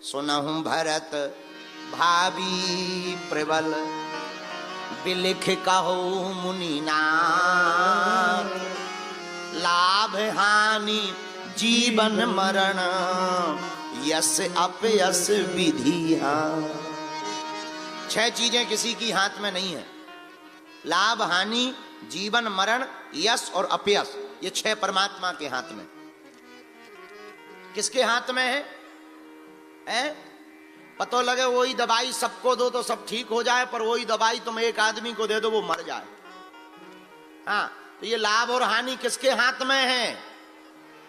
सुनहु भरत भावी प्रबल, बिलिख कहो मुनिनाथ, लाभ हानि जीवन मरण, यस अपयस विधि। छह चीजें किसी की हाथ में नहीं है, लाभ हानि जीवन मरण यश और अपयश, ये छह परमात्मा के हाथ में। किसके हाथ में है? पता लगे वही दवाई सबको दो तो सब ठीक हो जाए, पर वही दवाई तुम एक आदमी को दे दो वो मर जाए। हाँ, तो ये लाभ और हानि किसके हाथ में है?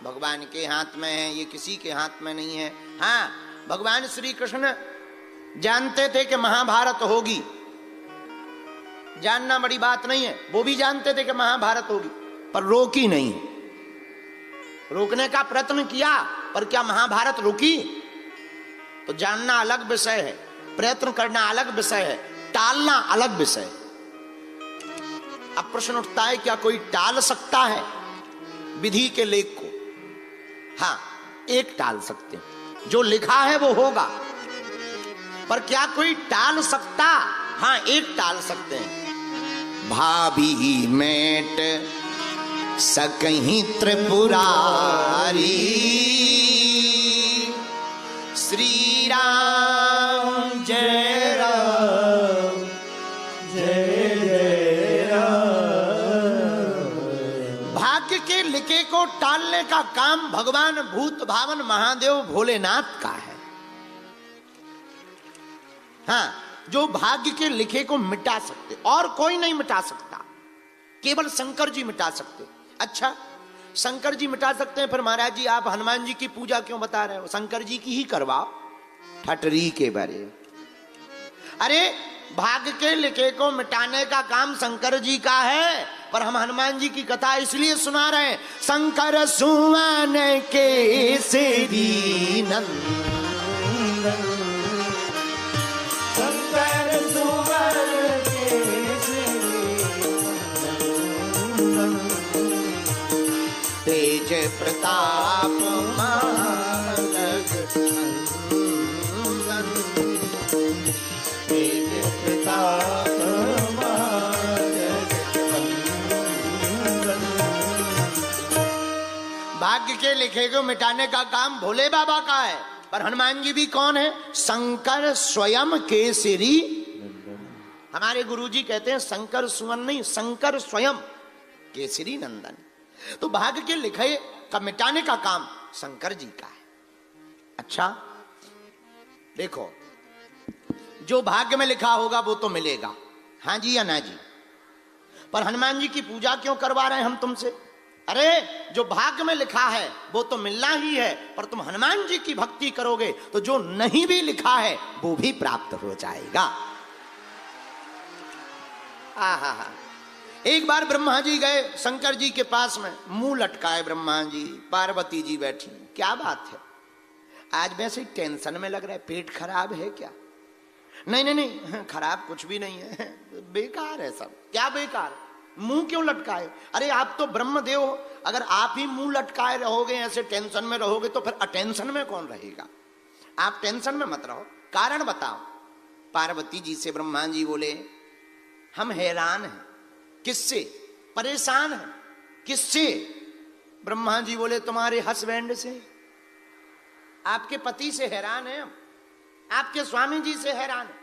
भगवान के हाथ में है, ये किसी के हाथ में नहीं है। हाँ, भगवान श्री कृष्ण जानते थे कि महाभारत होगी, जानना बड़ी बात नहीं है, वो भी जानते थे कि महाभारत होगी, पर रोकी नहीं। रोकने का प्रयत्न किया, पर क्या महाभारत रुकी? तो जानना अलग विषय है, प्रयत्न करना अलग विषय है, टालना अलग विषय। अब प्रश्न उठता है, क्या कोई टाल सकता है विधि के लेख को? हाँ, एक टाल सकते हैं, जो लिखा है वो होगा, पर क्या कोई टाल सकता? हाँ, एक टाल सकते हैं। भाभी मेट सकहीं त्रिपुरारी, श्री राम जय राम जय जय राम। भाग्य के लिखे को टालने का काम भगवान भूत भावन महादेव भोलेनाथ का है। हाँ, जो भाग्य के लिखे को मिटा सकते, और कोई नहीं मिटा सकता, केवल शंकर जी मिटा सकते। अच्छा, शंकर जी मिटा सकते हैं, फिर महाराज जी आप हनुमान जी की पूजा क्यों बता रहे हो? शंकर जी की ही करवाओ, ठटरी के बारे। अरे, भाग्य के लिखे को मिटाने का काम शंकर जी का है, पर हम हनुमान जी की कथा इसलिए सुना रहे हैं, शंकर सुवन केसरी नंदन, शंकर सुवन केसरी नंदन, तेज प्रताप महाजग नंदन, तेज प्रताप महाजग नंदन। भाग्य के लिखे को मिटाने का काम भोले बाबा का है, पर हनुमान जी भी कौन है? शंकर स्वयं केसरी। हमारे गुरुजी कहते हैं शंकर सुवन नहीं, शंकर स्वयं केसरी नंदन। तो भाग्य के लिखे का मिटाने का काम शंकर जी का है। अच्छा, देखो, जो भाग्य में लिखा होगा वो तो मिलेगा, हाँ जी या ना जी, पर हनुमान जी की पूजा क्यों करवा रहे हैं हम तुमसे? अरे, जो भाग्य में लिखा है वो तो मिलना ही है, पर तुम हनुमान जी की भक्ति करोगे तो जो नहीं भी लिखा है वो भी प्राप्त हो जाएगा। आहा, एक बार ब्रह्मा जी गए शंकर जी के पास में, मुंह लटकाए ब्रह्मा जी, पार्वती जी बैठी। क्या बात है, आज वैसे टेंशन में लग रहा है, पेट खराब है क्या? नहीं नहीं नहीं, खराब कुछ भी नहीं है, बेकार है सब। क्या बेकार? मुंह क्यों लटकाए? अरे, आप तो ब्रह्मदेव हो, अगर आप ही मुंह लटकाए रहोगे, ऐसे टेंशन में रहोगे, तो फिर अटेंशन में कौन रहेगा? आप टेंशन में मत रहो, कारण बताओ। पार्वती जी से ब्रह्मा जी बोले, हम हैरान हैं। किससे? परेशान हैं। किससे? ब्रह्मा जी बोले, तुम्हारे हस्बैंड से, आपके पति से हैरान है हम, आपके स्वामी जी से हैरान है।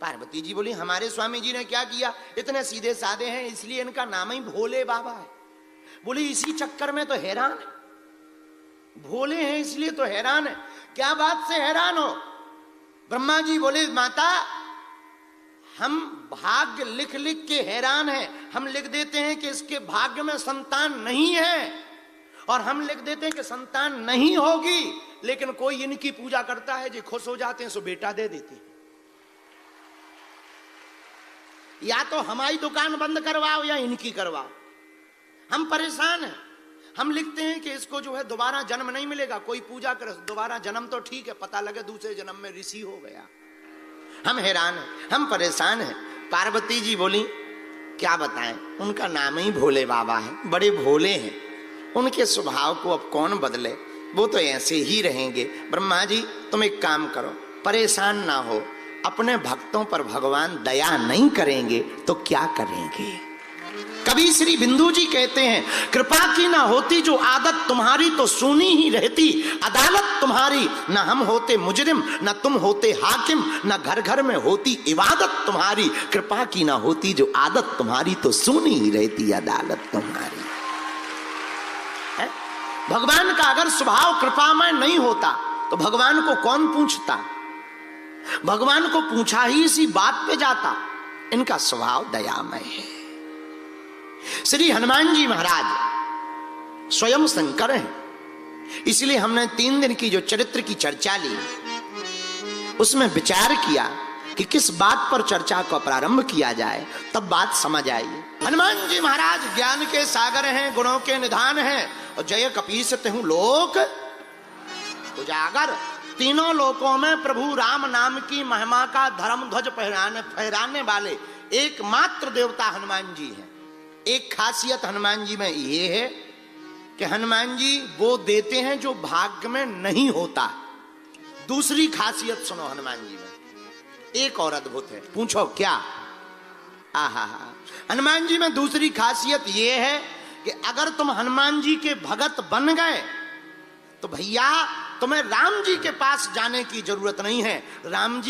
पार्वती जी बोली, हमारे स्वामी जी ने क्या किया? इतने सीधे साधे हैं, इसलिए इनका नाम ही भोले बाबा है। बोली, इसी चक्कर में तो हैरान है, भोले हैं इसलिए तो हैरान है। क्या बात से हैरान हो? ब्रह्मा जी बोले, माता, हम भाग्य लिख लिख के हैरान हैं। हम लिख देते हैं कि इसके भाग्य में संतान नहीं है, और हम लिख देते हैं कि संतान नहीं होगी, लेकिन कोई इनकी पूजा करता है, जो खुश हो जाते हैं सो बेटा दे देते हैं। या तो हमारी दुकान बंद करवाओ या इनकी करवाओ। हम परेशान हैं। हम लिखते हैं कि इसको जो है दोबारा जन्म नहीं मिलेगा, कोई पूजा करे, दोबारा जन्म तो ठीक है, पता लगे दूसरे जन्म में ऋषि हो गया। हम हैरान हैं, हम परेशान हैं। पार्वती जी बोली, क्या बताएं, उनका नाम ही भोले बाबा है, बड़े भोले हैं, उनके स्वभाव को अब कौन बदले। वो तो ऐसे ही रहेंगे। ब्रह्मा जी तुम एक काम करो, परेशान ना हो, अपने भक्तों पर भगवान दया नहीं करेंगे तो क्या करेंगे। कभी श्री बिंदु जी कहते हैं कृपा की ना होती जो आदत तुम्हारी तो सुनी ही रहती अदालत तुम्हारी, न हम होते मुजरिम न तुम होते हाकिम, न घर घर में होती इबादत तुम्हारी। कृपा की ना होती जो आदत तुम्हारी तो सुनी ही रहती अदालत तुम्हारी। है? भगवान का अगर स्वभाव कृपामय नहीं होता तो भगवान को कौन पूछता, भगवान को पूछा ही इसी बात पे जाता। इनका स्वभाव दयामय है। श्री हनुमान जी महाराज स्वयं शंकर हैं, इसलिए हमने 3 दिन की जो चरित्र की चर्चा ली उसमें विचार किया कि किस बात पर चर्चा को प्रारंभ किया जाए, तब बात समझ आई। हनुमान जी महाराज ज्ञान के सागर हैं, गुणों के निधान हैं, और जय कपीस तिहु लोक उजागर। तीनों लोकों में प्रभु राम नाम की महिमा का धर्म ध्वज फहराने वाले एकमात्र देवता हनुमान जी हैं। एक खासियत हनुमान जी में ये है कि हनुमान जी वो देते हैं जो भाग्य में नहीं होता। दूसरी खासियत सुनो हनुमान जी में, एक और अद्भुत है, पूछो क्या। आहा, हनुमान जी में दूसरी खासियत ये है कि अगर तुम हनुमान जी के भगत बन गए तो भैया तुम्हें राम जी के पास जाने की जरूरत नहीं है, राम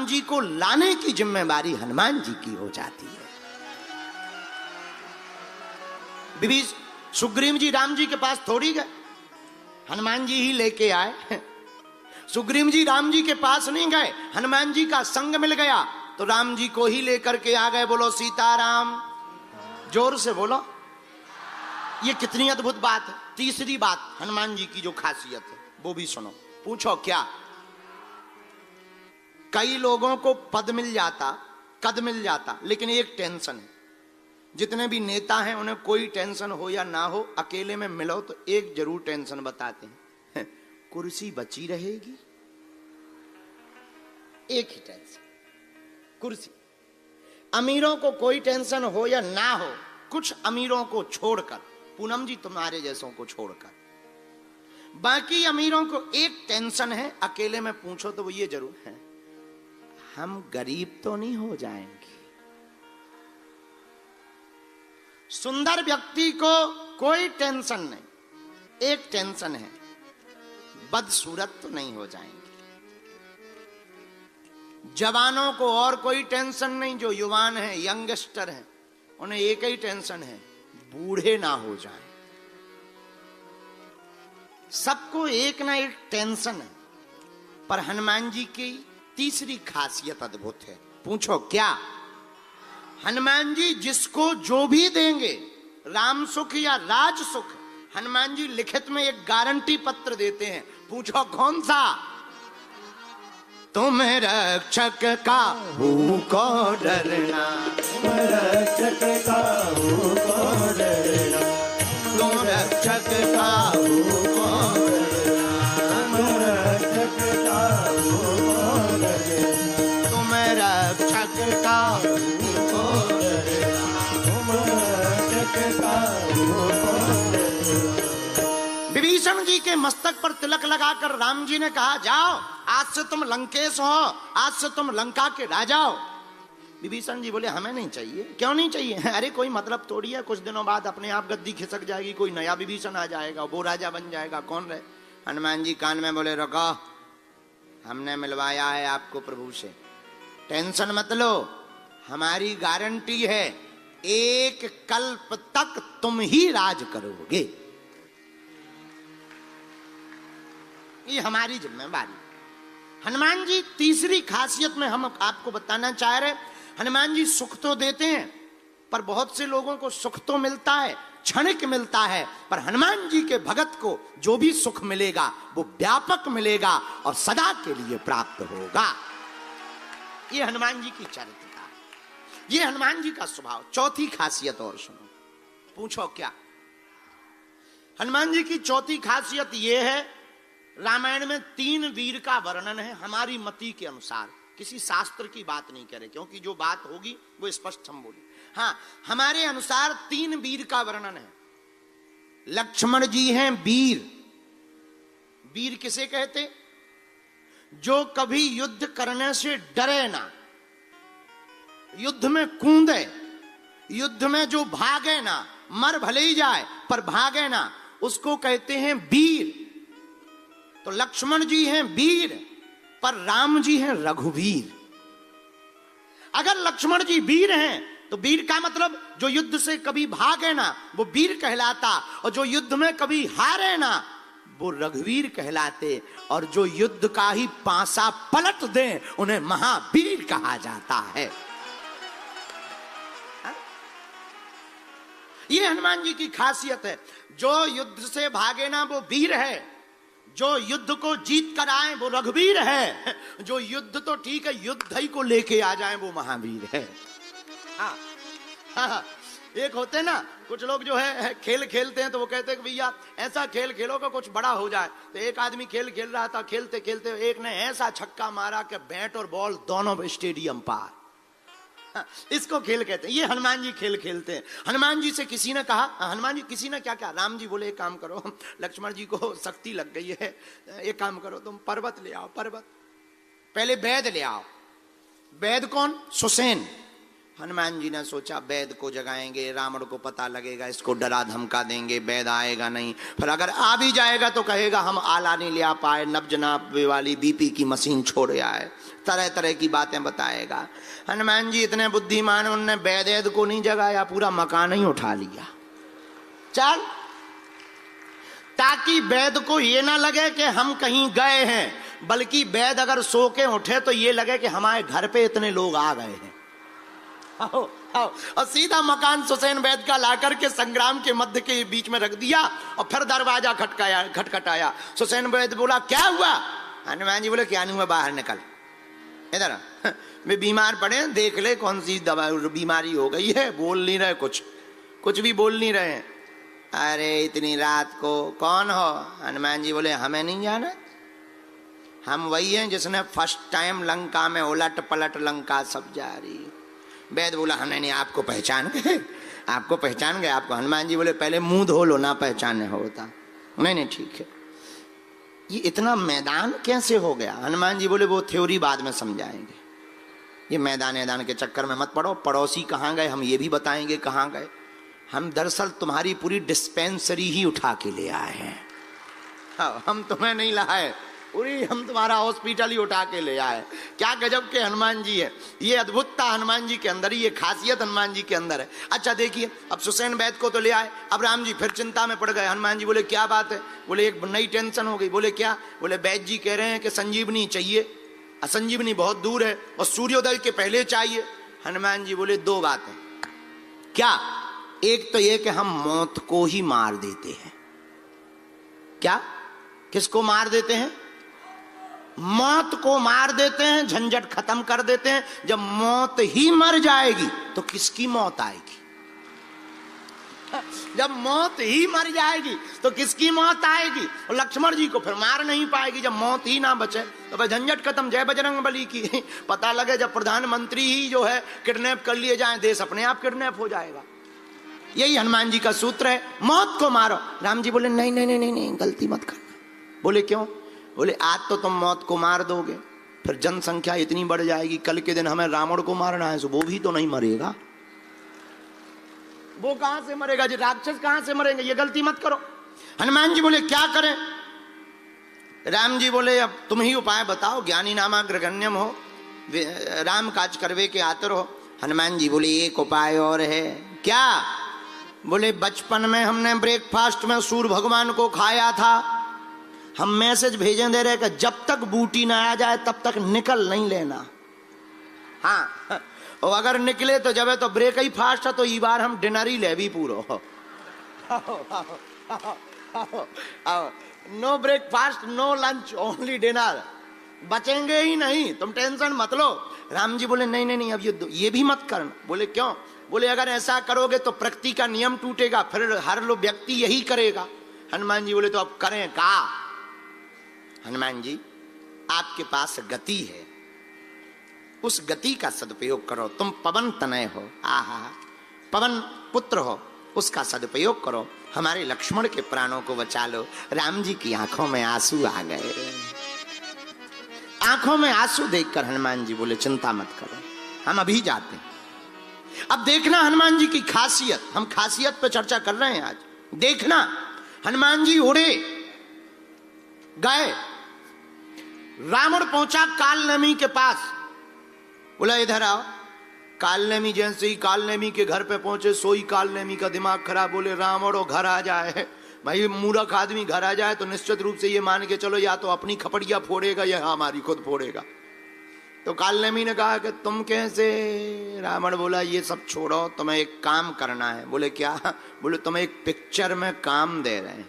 जी को लाने की जिम्मेदारी हनुमान जी की हो जाती है। सुग्रीव जी राम जी के पास थोड़ी गए, हनुमान जी ही लेके आए। सुग्रीव जी राम जी के पास नहीं गए, हनुमान जी का संग मिल गया तो राम जी को ही लेकर के आ गए। बोलो सीताराम, जोर से बोलो। ये कितनी अद्भुत बात है। तीसरी बात हनुमान जी की जो खासियत है वो भी सुनो, पूछो क्या। कई लोगों को पद मिल जाता, कद मिल जाता, लेकिन एक टेंशन है। जितने भी नेता हैं उन्हें कोई टेंशन हो या ना हो, अकेले में मिलो तो एक जरूर टेंशन बताते हैं, कुर्सी बची रहेगी। एक ही टेंशन, कुर्सी। अमीरों को कोई टेंशन हो या ना हो, कुछ अमीरों को छोड़कर, पूनम जी तुम्हारे जैसों को छोड़कर, बाकी अमीरों को एक टेंशन है, अकेले में पूछो तो वो ये जरूर है, हम गरीब तो नहीं हो जाएंगे। सुंदर व्यक्ति को कोई टेंशन नहीं, एक टेंशन है, बदसूरत तो नहीं हो जाएंगे। जवानों को और कोई टेंशन नहीं, जो युवान हैं, यंगस्टर हैं, उन्हें एक ही टेंशन है, बूढ़े ना हो जाएं। सबको एक ना एक टेंशन है। पर हनुमान जी की तीसरी खासियत अद्भुत है, पूछो क्या। हनुमान जी जिसको जो भी देंगे, राम सुख या राज सुख, हनुमान जी लिखित में एक गारंटी पत्र देते हैं, पूछो कौन सा। तुम रक्षक का को डरना, तुम रक्षक का को डरना, तुम रक्षक का को डरना, तुम रक्षक का को डरना, तुम रक्षक का विभीषण जी के मस्तक पर तिलक लगाकर राम जी ने कहा जाओ, आज से तुम लंकेश हो, आज से तुम लंका के राजा हो। विभीषण जी बोले हमें नहीं चाहिए। क्यों नहीं चाहिए? अरे कोई मतलब थोड़ी है, कुछ दिनों बाद अपने आप गद्दी खिसक जाएगी, कोई नया विभीषण आ जाएगा, वो राजा बन जाएगा, कौन रहे। हनुमान जी कान में बोले रुको, हमने मिलवाया है आपको प्रभु से, टेंशन मत लो, हमारी गारंटी है, एक कल्प तक तुम ही राज करोगे, ये हमारी जिम्मेदारी। हनुमान जी तीसरी खासियत में हम आपको बताना चाह रहे, हनुमान जी सुख तो देते हैं, पर बहुत से लोगों को सुख तो मिलता है, क्षणिक मिलता है, पर हनुमान जी के भगत को जो भी सुख मिलेगा वो व्यापक मिलेगा और सदा के लिए प्राप्त होगा। ये हनुमान जी की चरित्रता, ये हनुमान जी का स्वभाव। चौथी खासियत और सुनो, पूछो क्या। हनुमान जी की चौथी खासियत यह है, रामायण में 3 वीर का वर्णन है हमारी मति के अनुसार, किसी शास्त्र की बात नहीं करे, क्योंकि जो बात होगी वो स्पष्ट हम बोले। हाँ, हमारे अनुसार 3 वीर का वर्णन है। लक्ष्मण जी हैं वीर, वीर किसे कहते? जो कभी युद्ध करने से डरे ना, युद्ध में कूदे, युद्ध में जो भागे ना, मर भले ही जाए पर भागे ना, उसको कहते हैं वीर। तो लक्ष्मण जी हैं वीर, पर राम जी हैं रघुवीर। अगर लक्ष्मण जी वीर हैं तो वीर का मतलब जो युद्ध से कभी भागे ना वो वीर कहलाता, और जो युद्ध में कभी हारे ना वो रघुवीर कहलाते, और जो युद्ध का ही पासा पलट दे उन्हें महावीर कहा जाता है। ये हनुमान जी की खासियत है। जो युद्ध से भागे ना वो वीर है, जो युद्ध को जीत कर आए वो रघुवीर है, जो युद्ध तो ठीक है युद्ध ही को लेके आ जाए वो महावीर है। हाँ, हाँ, एक होते ना कुछ लोग जो है खेल खेलते हैं तो वो कहते हैं कि भैया ऐसा खेल खेलो कि कुछ बड़ा हो जाए। तो एक आदमी खेल खेल रहा था, खेलते खेलते एक ने ऐसा छक्का मारा कि बैट और बॉल दोनों स्टेडियम पार। इसको खेल कहते हैं। ये हनुमान जी खेल खेलते हैं। हनुमान जी से किसी ने कहा, हनुमान जी किसी ने क्या क्या, राम जी बोले एक काम करो, लक्ष्मण जी को शक्ति लग गई है, एक काम करो तुम पर्वत ले आओ, पर्वत पहले वैद ले आओ। वैद कौन? सुसेन। हनुमान जी ने सोचा वैद को जगाएंगे, रावण को पता लगेगा, इसको डरा धमका देंगे, वैद आएगा नहीं, फिर अगर आ भी जाएगा तो कहेगा हम आला नहीं ले आ पाए, नब्ज नापे वाली बीपी की मशीन छोड़ आए, तरह तरह की बातें बताएगा। हनुमान जी इतने बुद्धिमान, उनने वैद को नहीं जगाया, पूरा मकान ही उठा लिया, चल, ताकि वैद को ये ना लगे कि हम कहीं गए हैं, बल्कि वैद अगर सो के उठे तो ये लगे कि हमारे घर पे इतने लोग आ गए हैं। आओ, आओ, और सीधा मकान सुसेन वैद का लाकर के संग्राम के मध्य के बीच में रख दिया, और फिर दरवाजा खटखटाया। सुसेन वैद बोला क्या हुआ? हनुमान जी बोले क्या नहीं हुआ, बाहर निकल, इधर वे बीमार पड़े, देख ले कौन सी दवा बीमारी हो गई है। बोल नहीं रहे, कुछ भी बोल नहीं रहे। अरे इतनी रात को कौन हो? हनुमान जी बोले हमें नहीं जाना, हम वही हैं जिसने फर्स्ट टाइम लंका में उलट पलट लंका सब जारी। वैद बोला हाँ नहीं आपको पहचान गए, आपको पहचान गए आपको। हनुमान जी बोले पहले मुंह धो लो ना पहचाने होता। नहीं ठीक है। ये इतना मैदान कैसे हो गया? हनुमान जी बोले वो थ्योरी बाद में समझाएंगे, ये मैदान के चक्कर में मत पड़ो। पड़ोसी कहाँ गए हम ये भी बताएंगे कहाँ गए। हम दरअसल तुम्हारी पूरी डिस्पेंसरी ही उठा के ले आए हैं। हाँ, हम तुम्हें नहीं लाए, पूरी हम तुम्हारा हॉस्पिटल ही उठा के ले आए। क्या गजब के हनुमान जी है। ये अद्भुतता हनुमान जी के अंदर, ये खासियत हनुमान जी के अंदर है। अच्छा देखिए, अब सुसेन वैद को तो ले आए, अब राम जी फिर चिंता में पड़ गए। हनुमान जी बोले क्या बात है? बोले एक नई टेंशन हो गई। बोले क्या? बोले वैद जी कह रहे हैं कि संजीवनी चाहिए, संजीवनी बहुत दूर है और सूर्योदय के पहले चाहिए। हनुमान जी बोले दो बातें। क्या? एक तो ये कि हम मौत को ही मार देते हैं। क्या? किसको मार देते हैं? मौत को मार देते हैं, झंझट खत्म कर देते हैं। जब मौत ही मर जाएगी तो किसकी मौत आएगी? जब मौत ही मर जाएगी तो किसकी मौत आएगी? और लक्ष्मण जी को फिर मार नहीं पाएगी जब मौत ही ना बचे। तो भाई झंझट खत्म, जय बजरंग बली की। पता लगे जब प्रधानमंत्री ही जो है किडनैप कर लिए जाए, देश अपने आप किडनैप हो जाएगा। यही हनुमान जी का सूत्र है, मौत को मारो। राम जी बोले नहीं नहीं नहीं नहीं, गलती मत करना। बोले क्यों? बोले आज तो तुम मौत को मार दोगे, फिर जनसंख्या इतनी बढ़ जाएगी, कल के दिन हमें रावण को मारना है, तो वो भी तो नहीं मरेगा। वो कहां से मरेगा जी? राक्षस कहां से मरेंगे? ये गलती मत करो। हनुमान जी बोले क्या करें? राम जी बोले अब तुम ही उपाय बताओ, ज्ञानी नामा ग्रगण्यम हो, राम काज करवे के आतर हो। हनुमान जी बोले एक उपाय और है। क्या? बोले बचपन में हमने ब्रेकफास्ट में सूर्य भगवान को खाया था, हम मैसेज भेजें दे रहे कि जब तक बूटी ना आ जाए तब तक निकल नहीं लेना। हाँ, और अगर निकले तो जब है तो ब्रेक ही फास्ट है, तो ई बार हम डिनर ही ले भी पूरो। No breakfast no lunch only dinner, बचेंगे ही नहीं, तुम टेंशन मत लो। राम जी बोले नहीं नहीं नहीं, अब ये भी मत करना। बोले क्यों? बोले अगर ऐसा करोगे तो प्रकृति का नियम टूटेगा, फिर हर लो व्यक्ति यही करेगा। हनुमान जी बोले तो अब करें का? हनुमान जी आपके पास गति है, उस गति का सदुपयोग करो। तुम पवन तनय हो, आहा पवन पुत्र हो, उसका सदुपयोग करो। हमारे लक्ष्मण के प्राणों को बचा लो। राम जी की आंखों में आंसू आ गए। आंखों में आंसू देखकर हनुमान जी बोले चिंता मत करो, हम अभी जाते हैं। अब देखना हनुमान जी की खासियत, हम खासियत पे चर्चा कर रहे हैं आज। देखना हनुमान जी उड़े गए, रावण पहुंचा कालनेमी के पास, बोला इधर आओ। कालनेमी जैसे ही कालनेमी के घर पे पहुंचे, सोई कालनेमी का दिमाग खराब, बोले रावण वो घर आ जाए। भाई मूर्ख आदमी घर आ जाए तो निश्चित रूप से ये मान के चलो या तो अपनी खपड़िया फोड़ेगा या हमारी खुद फोड़ेगा। तो कालनेमी ने कहा कि तुम कैसे? रावण बोला ये सब छोड़ो, तुम्हें एक काम करना है। बोले क्या? बोले तुम्हें एक पिक्चर में काम दे रहे हैं,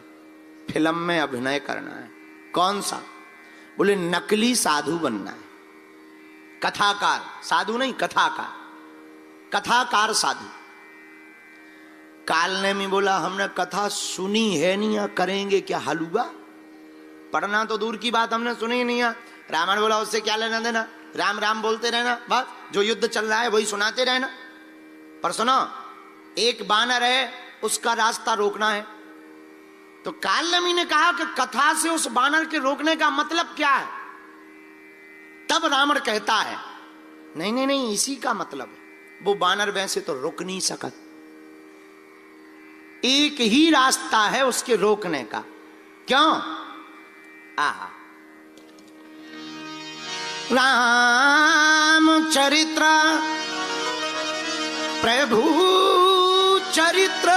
फिल्म में अभिनय करना है। कौन सा? बोले नकली साधु बनना है, कथाकार, साधु नहीं कथाकार, कथाकार साधु। कालनेमी बोला हमने कथा सुनी है नहीं, या करेंगे क्या हलवा? पढ़ना तो दूर की बात, हमने सुनी नहीं है। रावण बोला उससे क्या लेना देना, राम राम बोलते रहना, बस जो युद्ध चल रहा है वही सुनाते रहना। पर सुनो, एक बानर है, उसका रास्ता रोकना है। तो कालनेमी ने कहा कि कथा से उस बानर के रोकने का मतलब क्या है? तब रावण कहता है नहीं नहीं नहीं, इसी का मतलब है, वो बानर वैसे तो रुक नहीं सकत, एक ही रास्ता है उसके रोकने का। क्यों? आहा, राम चरित्र प्रभु चरित्र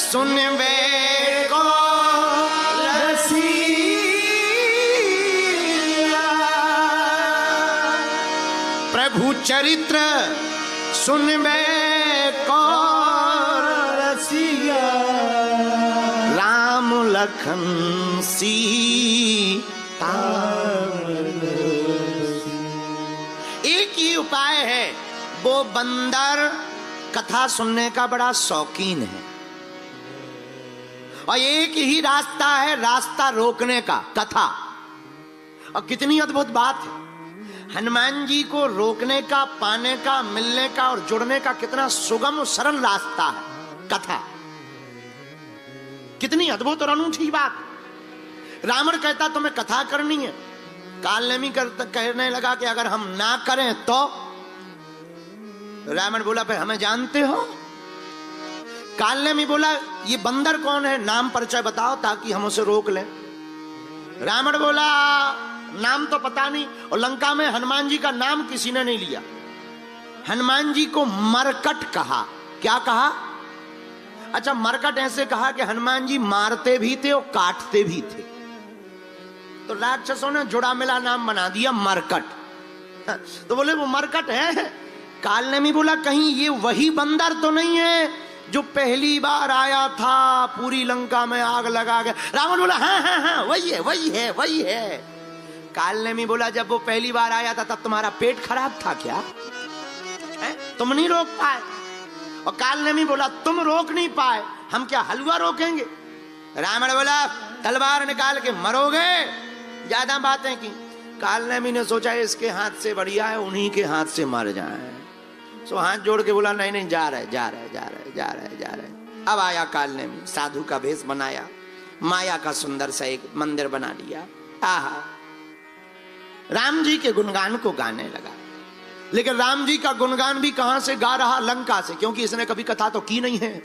सुनवे को रसिया, प्रभु चरित्र सुनवे को रसिया, राम लखन सीता। एक ही उपाय है, वो बंदर कथा सुनने का बड़ा शौकीन है, और एक ही रास्ता है रास्ता रोकने का, कथा। और कितनी अद्भुत बात है, हनुमान जी को रोकने का, पाने का, मिलने का और जुड़ने का कितना सुगम और सरल रास्ता है, कथा। कितनी अद्भुत और अनूठी बात। रावण कहता तुम्हें कथा करनी है, कालनेमी कहने लगा कि अगर हम ना करें तो? रावण बोला फिर हमें जानते हो? कालनेमी बोला ये बंदर कौन है, नाम परिचय बताओ ताकि हम उसे रोक लें। रावण बोला नाम तो पता नहीं, और लंका में हनुमान जी का नाम किसी ने नहीं लिया। हनुमान जी को मरकट कहा। क्या कहा? अच्छा, मरकट ऐसे कहा कि हनुमान जी मारते भी थे और काटते भी थे, तो राक्षसों ने जुड़ा मिला नाम बना दिया मरकट। तो बोले वो मरकट है। कालनेमी बोला कहीं ये वही बंदर तो नहीं है जो पहली बार आया था, पूरी लंका में आग लगा गया? रावण बोला हाँ हाँ हाँ वही है वही है वही है। कालनेमी बोला जब वो पहली बार आया था तब तुम्हारा पेट खराब था क्या? तुम नहीं रोक पाए? और कालनेमी बोला तुम रोक नहीं पाए, हम क्या हलवा रोकेंगे? रावण बोला तलवार निकाल के मरोगे, ज्यादा बातें की। कालनेमी ने सोचा इसके हाथ से बढ़िया है उन्हीं के हाथ से मर जाए, सो हाथ जोड़ के बोला नहीं नहीं जा रहे जा रहे जा रहे जा रहे जा रहे। अब आया कालनेमी, साधु का भेष बनाया, माया का सुंदर सा एक मंदिर बना लिया। आहा, राम जी के गुणगान को गाने लगा। लेकिन राम जी का गुणगान भी कहां से गा रहा? लंका से, क्योंकि इसने कभी कथा तो की नहीं है।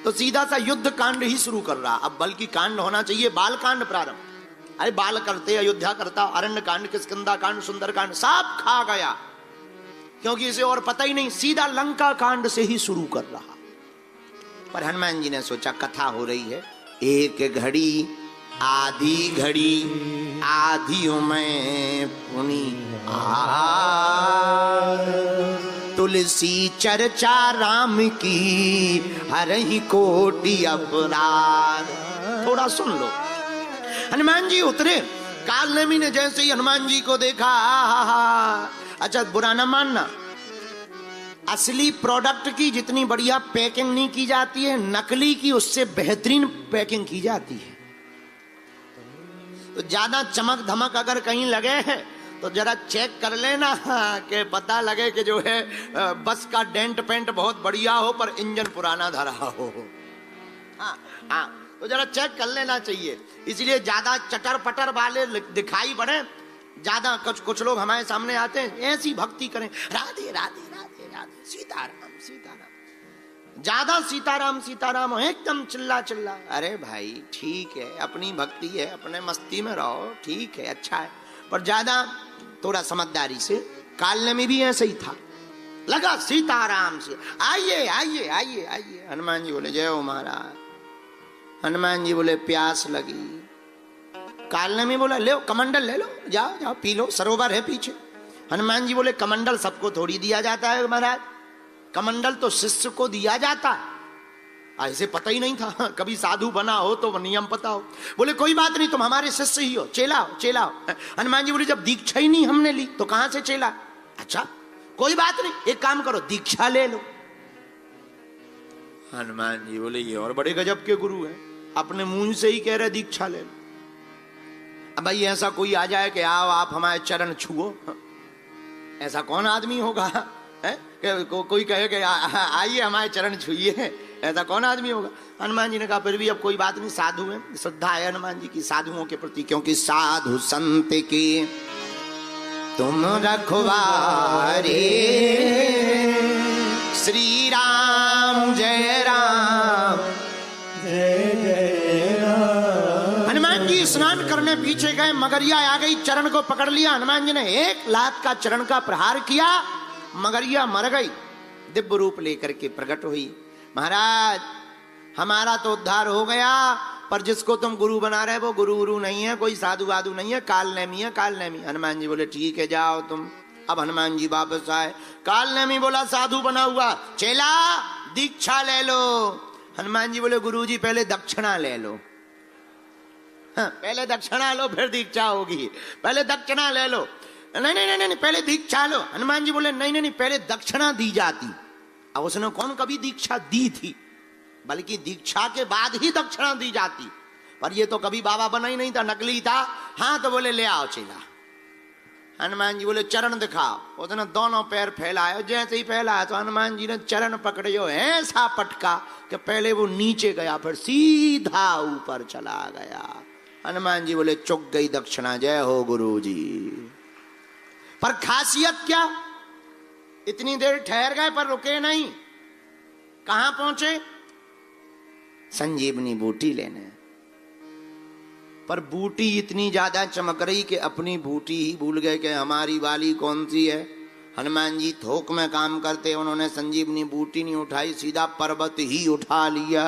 तो सीधा सा युद्ध कांड ही शुरू कर रहा। अब बल्कि कांड होना चाहिए बाल कांड प्रारंभ। अरे बाल करते, अयोध्या करता, अरण्य कांड, किष्किंधा कांड, सुंदर कांड सब खा गया, क्योंकि इसे और पता ही नहीं। सीधा लंका कांड से ही शुरू कर रहा। पर हनुमान जी ने सोचा कथा हो रही है, एक घड़ी आधी घड़ी आधियों में पुनी तुलसी चर्चा राम की हरहि कोटि अपराध। थोड़ा सुन लो। हनुमान जी उतरे, कालनेमी ने जैसे ही हनुमान जी को देखा, अच्छा बुरा ना मानना, असली प्रोडक्ट की जितनी बढ़िया पैकिंग नहीं की जाती है, नकली की उससे बेहतरीन पैकिंग की जाती है। तो ज्यादा चमक धमक अगर कहीं लगे तो जरा चेक कर लेना कि पता लगे कि जो है बस का डेंट पेंट बहुत बढ़िया हो पर इंजन पुराना धरा हो। हाँ हाँ, तो जरा चेक कर लेना चाहिए। इसलिए ज्यादा चटर पटर वाले दिखाई पड़े, ज्यादा कुछ लोग हमारे सामने आते हैं, ऐसी भक्ति करें, राधे राधे राधे राधे सीताराम सीताराम, ज्यादा सीताराम सीताराम हो, एकदम चिल्ला चिल्ला। अरे भाई ठीक है, अपनी भक्ति है, अपने मस्ती में रहो, ठीक है, अच्छा है, पर ज्यादा थोड़ा समझदारी से। कालने में भी ऐसे ही था, लगा सीताराम से, आइए आइए आइए आइए। हनुमान जी बोले जय हो महाराज। हनुमान जी बोले प्यास लगी। कालने में बोला ले कमंडल ले लो, जाओ जाओ पी लो, सरोवर है पीछे। हनुमान जी बोले कमंडल सबको थोड़ी दिया जाता है महाराज, कमंडल तो शिष्य को दिया जाता है। ऐसे पता ही नहीं था, कभी साधु बना हो तो नियम पता हो। बोले कोई बात नहीं, तुम हमारे शिष्य ही हो, चेला हो चेला हो। हनुमान जी बोले जब दीक्षा ही नहीं हमने ली तो कहां से चेला? अच्छा कोई बात नहीं, एक काम करो दीक्षा ले लो। हनुमान जी बोले ये और बड़े गजब के गुरु हैं, अपने मुंह से ही कह रहे दीक्षा ले लो। अब भाई ऐसा कोई आ जाए कि आओ आप हमारे चरण छुओ, ऐसा कौन आदमी होगा है? कोई कहे कि आइए हमारे चरण छुइए, ऐसा कौन आदमी होगा? हनुमान जी ने कहा फिर भी अब कोई बात नहीं, साधु है, श्रद्धा है हनुमान जी की साधुओं के प्रति, क्योंकि साधु संत के तुम रखवारे, श्री राम जय राम जय जय राम। हनुमान जी स्नान करने पीछे गए, मगरिया आ गई, चरण को पकड़ लिया। हनुमान जी ने एक लात का चरण का प्रहार किया, मगरिया मर गई, दिव्य रूप लेकर के प्रकट हुई। महाराज हमारा तो उद्धार हो गया, पर जिसको तुम गुरु बना रहे वो गुरु नहीं है, कोई साधु वाधु नहीं है, कालनेमी है कालनेमी। हनुमान जी बोले ठीक है जाओ तुम। अब हनुमान जी वापस आए, कालनेमी बोला साधु बना हुआ, चेला दीक्षा ले लो। हनुमान जी बोले गुरु जी पहले दक्षिणा ले लो। हाँ, पहले दक्षिणा लो फिर दीक्षा होगी, पहले दक्षिणा ले लो। नहीं नहीं नहीं नहीं पहले दीक्षा लो। हनुमान जी बोले नहीं नहीं नहीं पहले दक्षिणा दी जाती। अब उसने कौन कभी दीक्षा दी थी, बल्कि दीक्षा के बाद ही दक्षिणा दी जाती, पर ये तो कभी बाबा बना ही नहीं था, नकली था। हाँ तो बोले ले आओ चेला। हनुमान जी बोले चरण दिखाओ। उसने दोनों पैर फैलाए, जैसे ही फैलाया तो हनुमान जी ने चरण पकड़े, ऐसा पटका कि पहले वो नीचे गया फिर सीधा ऊपर चला गया। हनुमान जी बोले चुक गई दक्षिणा, जय हो गुरु जी। पर खासियत क्या, इतनी देर ठहर गए पर रुके नहीं, कहां पहुंचे? संजीवनी बूटी लेने। पर बूटी इतनी ज्यादा चमक रही कि अपनी बूटी ही भूल गए कि हमारी वाली कौन सी है। हनुमान जी थोक में काम करते, उन्होंने संजीवनी बूटी नहीं उठाई, सीधा पर्वत ही उठा लिया।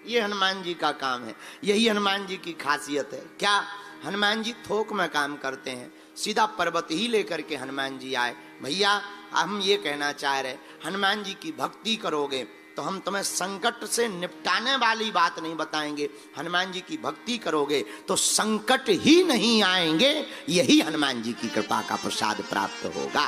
ये हनुमान जी का काम है, यही हनुमान जी की खासियत है। क्या हनुमान जी थोक में काम करते हैं, सीधा पर्वत ही लेकर के हनुमान जी आए। भैया हम ये कहना चाह रहे, हनुमान जी की भक्ति करोगे तो हम तुम्हें संकट से निपटाने वाली बात नहीं बताएंगे, हनुमान जी की भक्ति करोगे तो संकट ही नहीं आएंगे, यही हनुमान जी की कृपा का प्रसाद प्राप्त होगा।